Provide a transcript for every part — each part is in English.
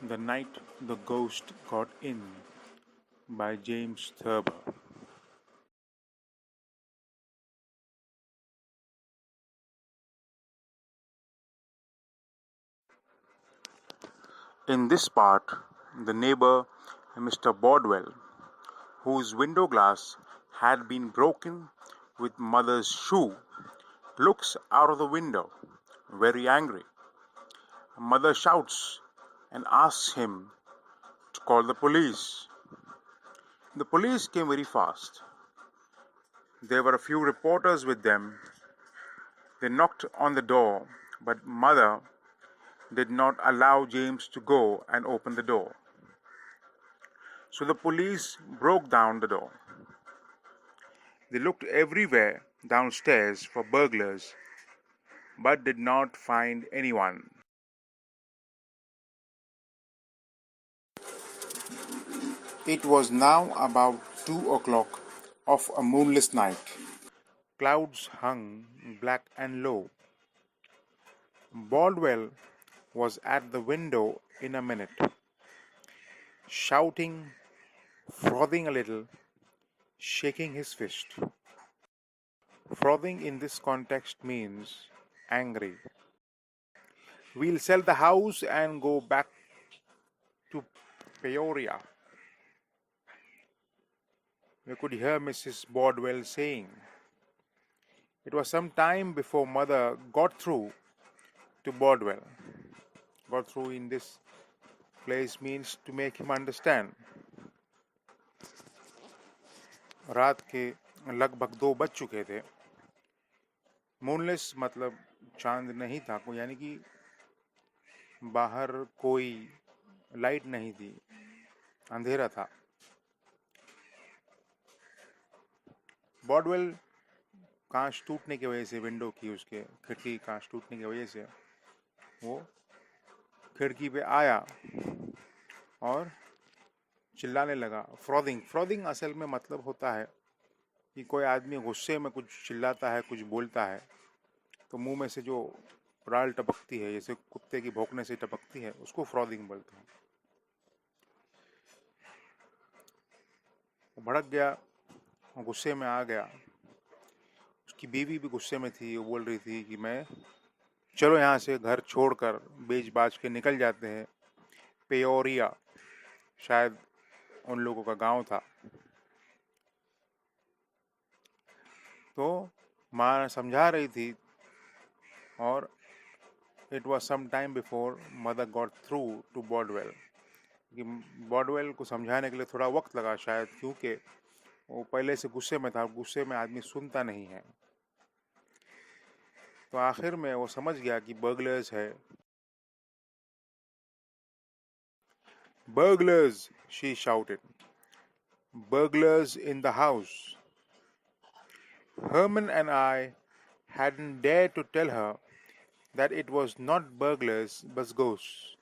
The Night the Ghost Got In by James Thurber. In this part, the neighbor, Mr. Bodwell, whose window glass had been broken with mother's shoe, looks out of the window, very angry. Mother shouts and asks him to call the police. The police came very fast. There were a few reporters with them. They knocked on the door, but mother did not allow James to go and open the door. So the police broke down the door. They looked everywhere downstairs for burglars, but did not find anyone. It was now about 2 o'clock of a moonless night. Clouds hung black and low. Bodwell was at the window in a minute, shouting, frothing a little, shaking his fist. Frothing in this context means angry. We'll sell the house and go back to Peoria. We could hear Mrs. Bodwell saying. It was some time before mother got through to Bodwell. Got through in this place means to make him understand. रात के लगभग 2 बज चुके थे. Moonless मतलब चांद नहीं था कोई, यानी कि बाहर कोई लाइट नहीं थी, अंधेरा था. बॉडवेल कांच टूटने की वजह से, विंडो की, उसके खिड़की कांच टूटने की वजह से वो खिड़की पे आया और चिल्लाने लगा. फ्रॉदिंग असल में मतलब होता है कि कोई आदमी गुस्से में कुछ चिल्लाता है, कुछ बोलता है, तो मुंह में से जो राल टपकती है, जैसे कुत्ते की भौंकने से टपकती है, उसको फ्रॉदिंग बोलते हैं. वो भड़क गया, वो गुस्से में आ गया. उसकी बीवी भी गुस्से में थी. वो बोल रही थी कि मैं चलो यहाँ से घर छोड़कर बेच बाज के निकल जाते हैं. पेयोरिया शायद उन लोगों का गांव था. तो माँ समझा रही थी और it was some time before mother got through to Bodwell. कि बॉडवेल को समझाने के लिए थोड़ा वक्त लगा शायद, क्योंकि वो पहले से गुस्से में था. गुस्से में आदमी सुनता नहीं है. तो आखिर में वो समझ गया कि बर्गलर्स है. Burglars, she shouted. Burglars in the house. Herman and I hadn't dared to tell her that it was not burglars but ghosts.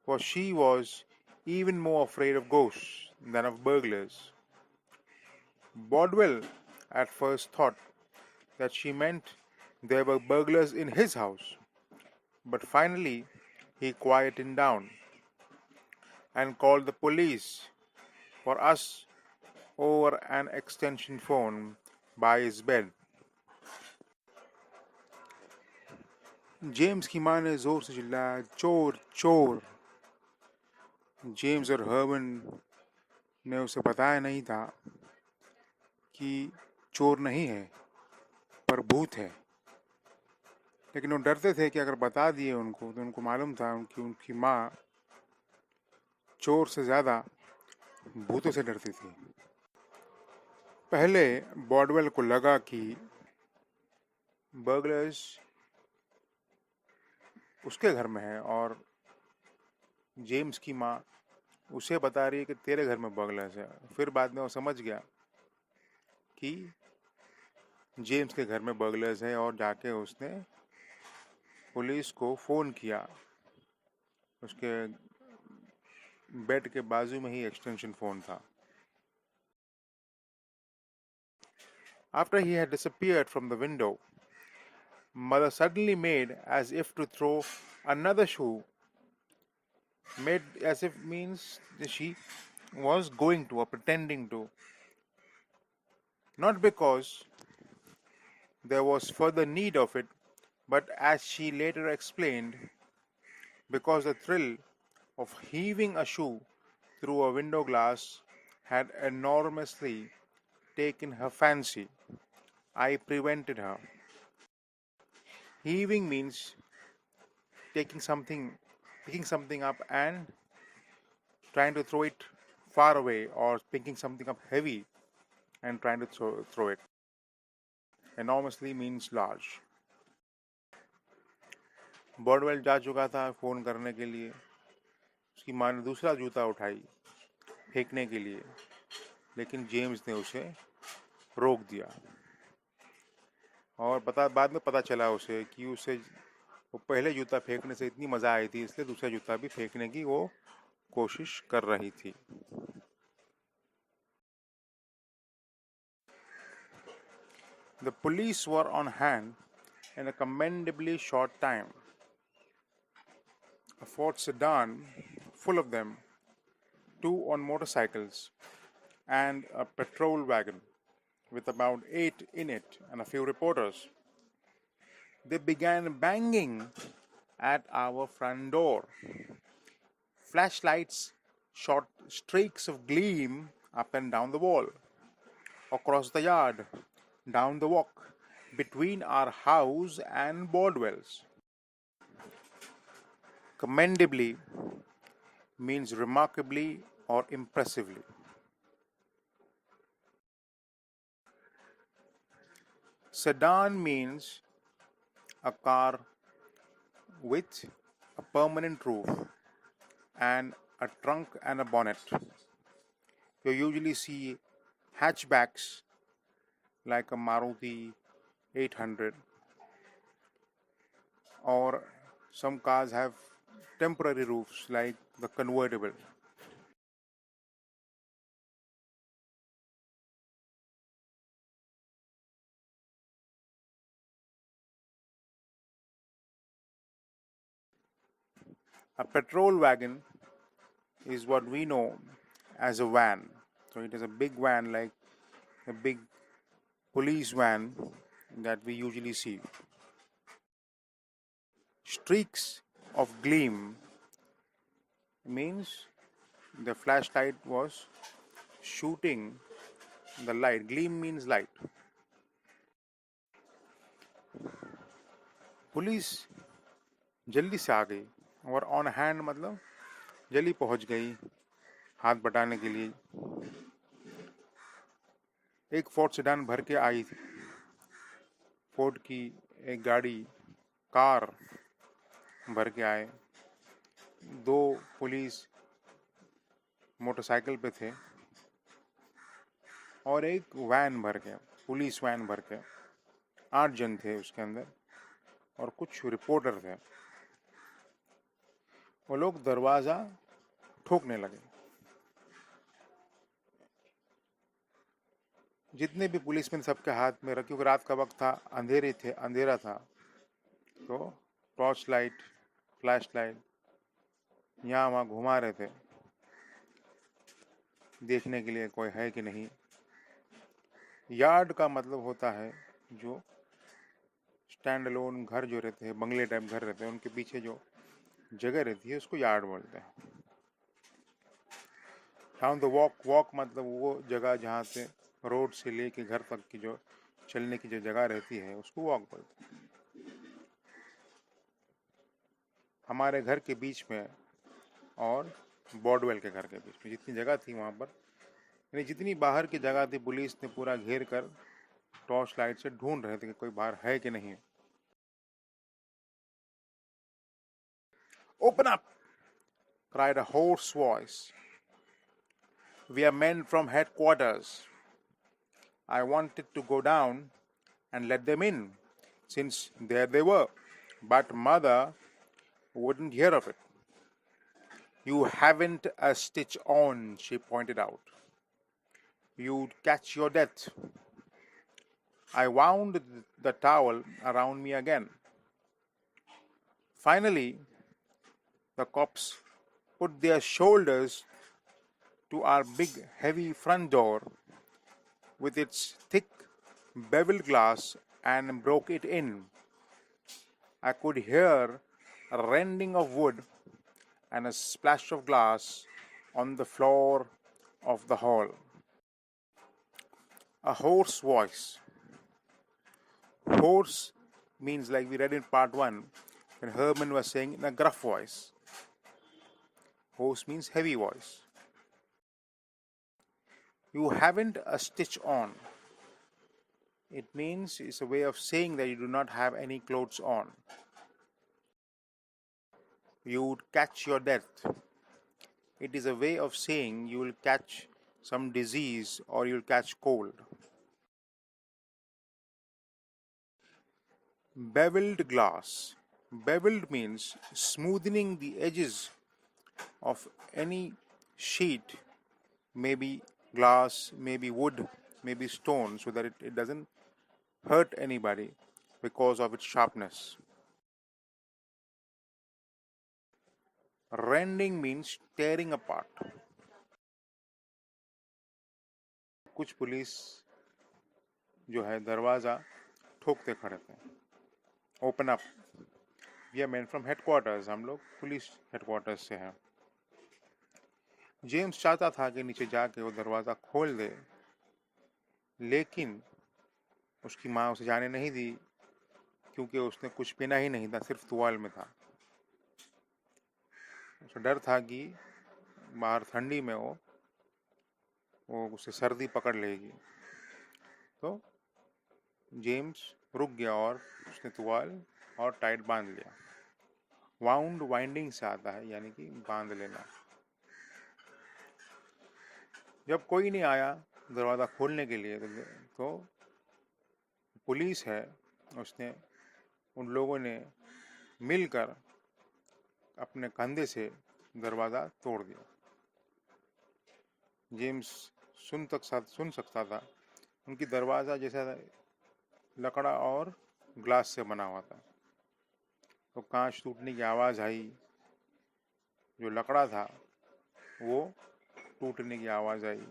For she was even more afraid of ghosts than of burglars. Bodwell at first thought that she meant there were burglars in his house, but finally he quieted down and called the police for us over an extension phone by his bed. James की माँ ने जोर से चिल्लाया, चोर चोर. James और Hermann ने उसे बताया नहीं था कि चोर नहीं है पर भूत है. लेकिन वो डरते थे कि अगर बता दिए उनको तो उनको मालूम था कि उनकी माँ चोर से ज़्यादा भूतों से डरती थी. पहले बॉडवेल को लगा कि बर्गलर्स उसके घर में है और जेम्स की माँ उसे बता रही है कि तेरे घर में बर्गलर्स है. फिर बाद में वो समझ गया कि जेम्स के घर में बर्गलर्स है और जाके उसने पुलिस को फ़ोन किया. उसके बेड के बाजू में ही एक्सटेंशन फ़ोन था. After he had disappeared from the window, mother suddenly made as if to throw another shoe Made as if means that she was going to or pretending to, not because there was further need of it, but as she later explained, because the thrill of heaving a shoe through a window glass had enormously taken her fancy. I prevented her. Heaving means taking something, picking something up and trying to throw it far away, or picking something up heavy and trying to throw it. Enormously means large. बॉडवेल जा चुका था phone करने के लिए. उसकी माँ ने दूसरा जूता उठाई फेंकने के लिए, लेकिन जेम्स ने उसे रोक दिया. और बाद में पता चला उसे कि उसे वो पहले जूता फेंकने से इतनी मज़ा आई थी, इसलिए दूसरा जूता भी फेंकने की वो कोशिश कर रही थी. The police were on hand in a commendably short time. A Ford sedan, full of them, 2 on motorcycles, and a patrol wagon with about 8 in it and a few reporters. They began banging at our front door. Flashlights shot streaks of gleam up and down the wall, across the yard, down the walk, between our house and Bodwell's. Commendably means remarkably or impressively. Sedan means a car with a permanent roof and a trunk and a bonnet. You usually see hatchbacks like a Maruti 800, or some cars have temporary roofs like the convertible. A patrol wagon is what we know as a van. So it is a big van, like a big police van that we usually see. Streaks of gleam means the flashlight was shooting the light. Gleam means light. Police जल्दी से आ गई, और on hand मतलब जल्दी पहुंच गई हाथ बटाने के लिए. एक फोर्ड सेडान भर के आई थी. फोर्ड की एक गाड़ी, कार भर के आए. 2 पुलिस मोटरसाइकिल पे थे और एक वैन भर के, पुलिस वैन भर के 8 जन थे उसके अंदर, और कुछ रिपोर्टर थे. वो लोग दरवाज़ा ठोकने लगे. जितने भी पुलिसमैन सबके हाथ में, क्योंकि रात का वक्त था, अंधेरा था, तो टॉर्च लाइट, फ्लैश लाइट यहाँ वहाँ घुमा रहे थे देखने के लिए कोई है कि नहीं. यार्ड का मतलब होता है जो स्टैंड अलोन घर जो रहते हैं, बंगले टाइप घर रहते हैं, उनके पीछे जो जगह रहती है उसको यार्ड बोलते हैं. डाउन द वॉक मतलब वो जगह जहाँ से रोड से लेके घर तक की जो चलने की जो जगह रहती है उसको वॉक बोलते हैं. हमारे घर के बीच में और बॉडवेल के घर के बीच में जितनी जगह थी वहाँ पर, यानी जितनी बाहर की जगह थी, पुलिस ने पूरा घेर कर टॉर्च लाइट से ढूंढ रहे थे कि कोई बाहर है कि नहीं. Open up! Cried a hoarse voice. We are men from headquarters. I wanted to go down and let them in, since there they were, but Mother wouldn't hear of it. You haven't a stitch on, she pointed out. You'd catch your death. I wound the towel around me again. Finally, the cops put their shoulders to our big heavy front door with its thick beveled glass and broke it in. I could hear a rending of wood and a splash of glass on the floor of the hall. A hoarse voice. Hoarse means, like we read in part 1, when Herman was saying in a gruff voice. Hoarse means heavy voice. You haven't a stitch on. It means it's a way of saying that you do not have any clothes on. You would catch your death. It is a way of saying you will catch some disease or you'll catch cold. Beveled glass. Beveled means smoothing the edges of any sheet, maybe glass, maybe wood, maybe stone, so that it doesn't hurt anybody because of its sharpness. Rending means tearing apart. कुछ police जो है दरवाज़ा ठोकते खड़े थे. Open up. We are men from headquarters. हम लोग police headquarters से हैं. जेम्स चाहता था कि नीचे जाके वो दरवाज़ा खोल दे, लेकिन उसकी माँ उसे जाने नहीं दी क्योंकि उसने कुछ पहना ही नहीं था, सिर्फ तुवाल में था. उसे डर था कि बाहर ठंडी में वो उसे सर्दी पकड़ लेगी. तो जेम्स रुक गया और उसने तुवाल और टाइट बांध लिया. वाउंड वाइंडिंग से आता है, यानी कि बांध लेना. जब कोई नहीं आया दरवाज़ा खोलने के लिए तो पुलिस है, उसने उन लोगों ने मिलकर अपने कंधे से दरवाज़ा तोड़ दिया. जेम्स सुन सकता था. उनकी दरवाज़ा जैसा लकड़ा और ग्लास से बना हुआ था, तो कांच टूटने की आवाज़ आई. जो लकड़ा था वो टूटने की आवाज़ आई.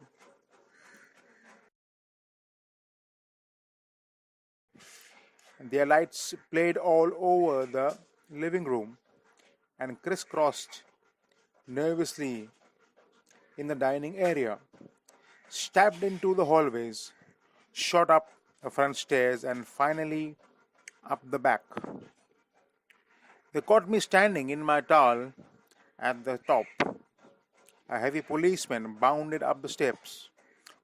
Their lights played all over the living room and crisscrossed nervously in the dining area, stabbed into the hallways, shot up the front stairs, and finally up the back. They caught me standing in my towel at the top. A heavy policeman bounded up the steps.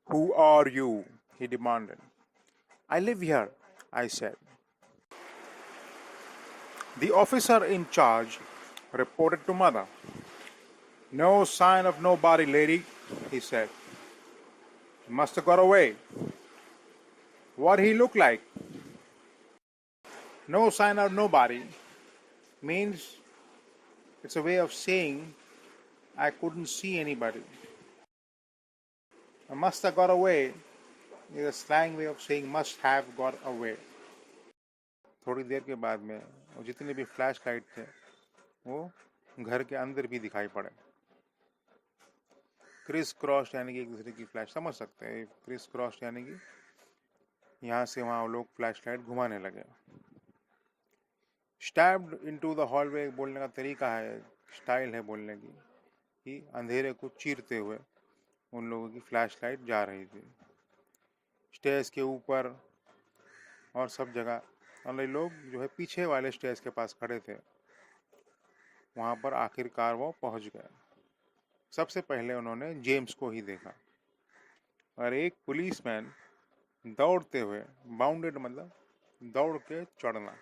"Who are you?" he demanded. "I live here," I said. The officer in charge reported to Mother. "No sign of nobody, lady," he said. "He must have got away." "What he look like?" No sign of nobody means it's a way of saying I couldn't see anybody. "Must have got away" is a slang way of saying must have got away. थोड़ी देर के बाद में वो जितने भी flash light थे वो घर के अंदर भी दिखाई पड़े. क्रिस क्रॉस यानी कि एक दूसरे की फ्लैश, समझ सकते हैं. क्रिस क्रॉस यानी कि यहाँ से वहाँ लोग फ्लैश लाइट घुमाने लगे. स्टैब्ड इनटू द हॉलवे बोलने का तरीका है, स्टाइल है बोलने की, कि अंधेरे को चीरते हुए उन लोगों की फ्लैश लाइट जा रही थी. स्टेज के ऊपर और सब जगह. और लोग जो है पीछे वाले स्टेज के पास खड़े थे, वहाँ पर आखिरकार वो पहुँच गए. सबसे पहले उन्होंने जेम्स को ही देखा और एक पुलिसमैन दौड़ते हुए, बाउंडेड मतलब दौड़ के चढ़ना.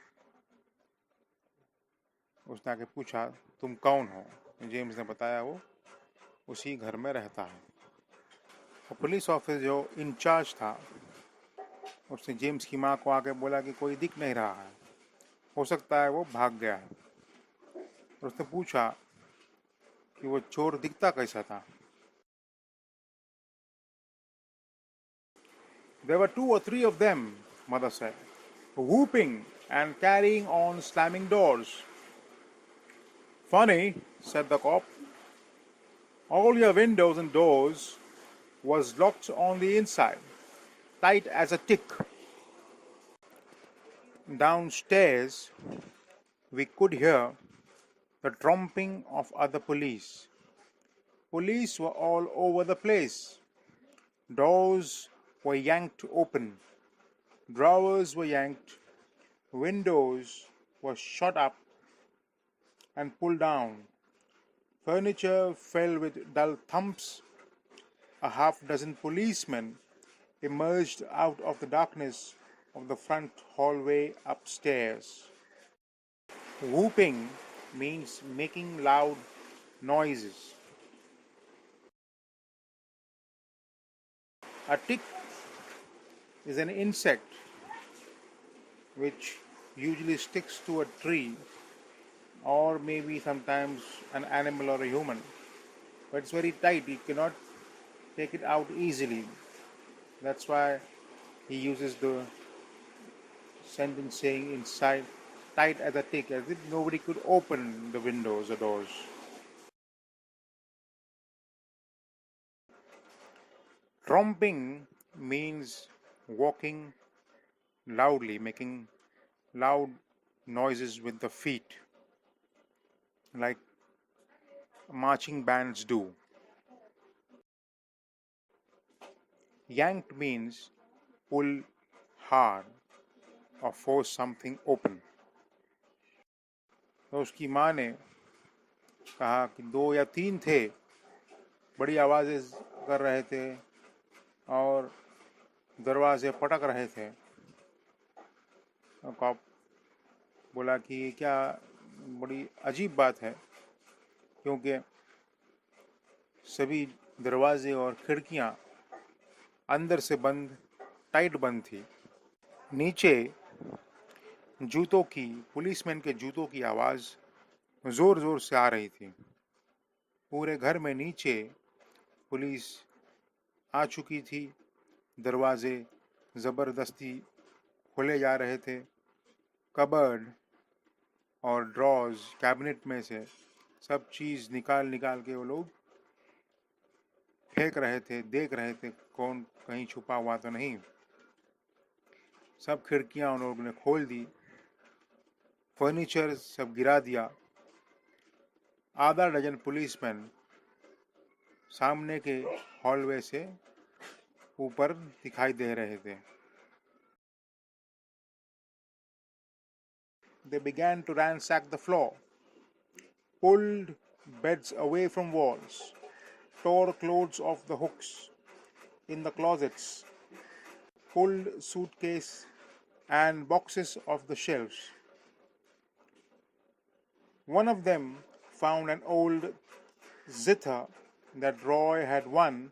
उसने आके पूछा, "तुम कौन हो?" जेम्स ने बताया वो उसी घर में रहता है. और पुलिस ऑफिसर जो इंचार्ज था उसने जेम्स की माँ को आके बोला कि कोई दिख नहीं रहा है, हो सकता है वो भाग गया है. और उसने पूछा कि वो चोर दिखता कैसा था. "There were 2 or 3 of them," Mother said, "whooping and carrying on slamming doors." "Funny," said the cop. All your windows and doors was locked on the inside, tight as a tick. Downstairs, we could hear the tromping of other police. Police were all over the place. Doors were yanked open, drawers were yanked, windows were shot up and pulled down. Furniture fell with dull thumps. A half dozen policemen emerged out of the darkness of the front hallway upstairs. Whooping means making loud noises. A tick is an insect which usually sticks to a tree or maybe sometimes an animal or a human. But it's very tight, you cannot take it out easily. That's why he uses the sentence saying inside tight as a tick, as if nobody could open the windows or doors. Tromping means walking loudly, making loud noises with the feet, like marching bands do. Yanked means pull hard or force something open. तो उसकी माँ ने कहा कि 2 या 3 थे, बड़ी आवाज़ें कर रहे थे और दरवाजे पटक रहे थे. कॉप बोला कि ये क्या बड़ी अजीब बात है, क्योंकि सभी दरवाजे और खिड़कियां अंदर से बंद, टाइट बंद थी. नीचे जूतों की, पुलिसमैन के जूतों की आवाज़ ज़ोर ज़ोर से आ रही थी. पूरे घर में नीचे पुलिस आ चुकी थी. दरवाजे ज़बरदस्ती खोले जा रहे थे. कबर्ड और ड्रॉज, कैबिनेट में से सब चीज़ निकाल निकाल के वो लोग फेंक रहे थे, देख रहे थे कौन कहीं छुपा हुआ तो नहीं. सब खिड़कियां उन लोगों ने खोल दी, फर्नीचर सब गिरा दिया. आधा डजन पुलिसमैन सामने के हॉलवे से ऊपर दिखाई दे रहे थे. They began to ransack the floor, pulled beds away from walls, tore clothes off the hooks in the closets, pulled suitcases and boxes off the shelves. One of them found an old zither that Roy had won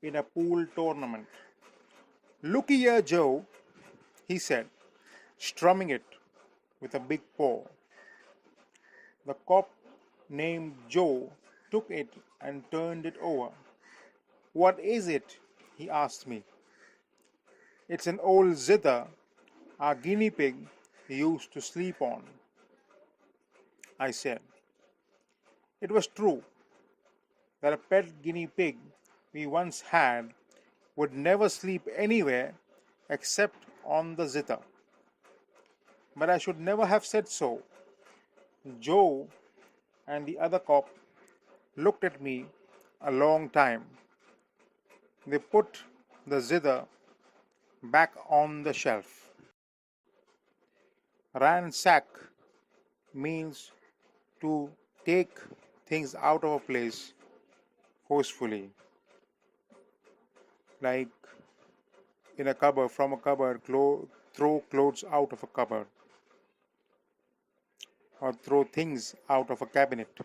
in a pool tournament. "Looky here, Joe," he said, strumming it with a big paw. The cop named Joe took it and turned it over. "What is it?" he asked me. "It's an old zither our guinea pig used to sleep on," I said. It was true that a pet guinea pig we once had would never sleep anywhere except on the zither. But I should never have said so. Joe and the other cop looked at me a long time. They put the zither back on the shelf. Ransack means to take things out of a place forcefully, like in a cupboard, from a cupboard, throw clothes out of a cupboard, or throw things out of a cabinet.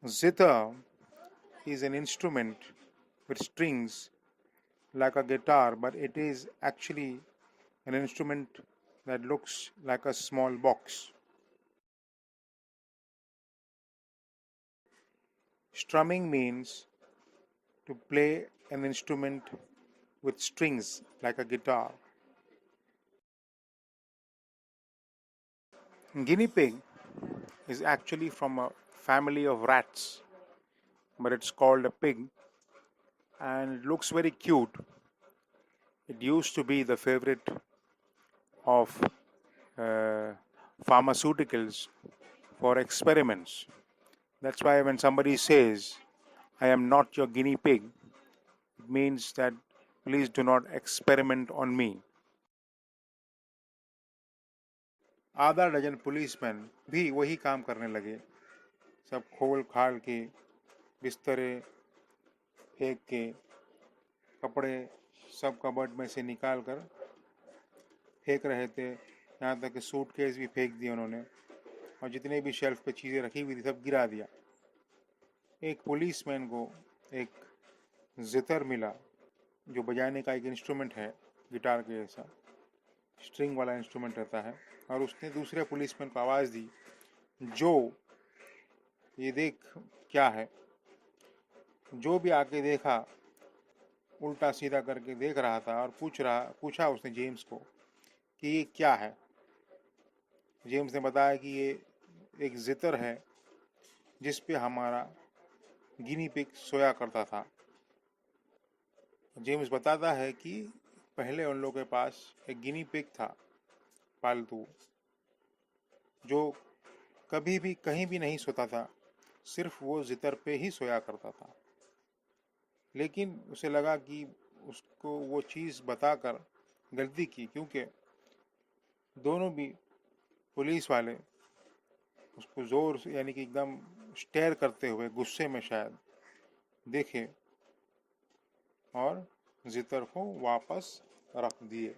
Zither is an instrument with strings like a guitar, but it is actually an instrument that looks like a small box. Strumming means to play an instrument with strings like a guitar. Guinea pig is actually from a family of rats, but it's called a pig and it looks very cute. It used to be the favorite of uh, pharmaceuticals for experiments. That's why when somebody says, I am not your guinea pig, it means that please do not experiment on me. आधा dozen policeman भी वही काम करने लगे, सब खोल खाल के, बिस्तरे फेंक के, कपड़े सब कबर्ड में से निकाल कर फेंक रहे थे। यहाँ तक कि सूटकेस भी फेंक दिए उन्होंने और जितने भी शेल्फ पे चीज़ें रखी हुई थी सब गिरा दिया। एक पुलिसमैन को एक जितर मिला जो बजाने का एक इंस्ट्रूमेंट है, गिटार के जैसा स्ट्रिंग वाला इंस्ट्रूमेंट रहता है, और उसने दूसरे पुलिसमैन को आवाज़ दी, जो ये देख क्या है। जो भी आके देखा उल्टा सीधा करके देख रहा था और पूछा उसने जेम्स को कि ये क्या है। जेम्स ने बताया कि ये एक जितर है जिस पे हमारा गिनी पिग सोया करता था। जेम्स बताता है कि पहले उन लोगों के पास एक गिनी पिग था पालतू, जो कभी भी कहीं भी नहीं सोता था, सिर्फ वो जितर पे ही सोया करता था। लेकिन उसे लगा कि उसको वो चीज़ बताकर गलती की, क्योंकि दोनों भी पुलिस वाले उसको ज़ोर से यानी कि एकदम स्टेयर करते हुए गुस्से में शायद देखे और जितर को वापस रख दिए।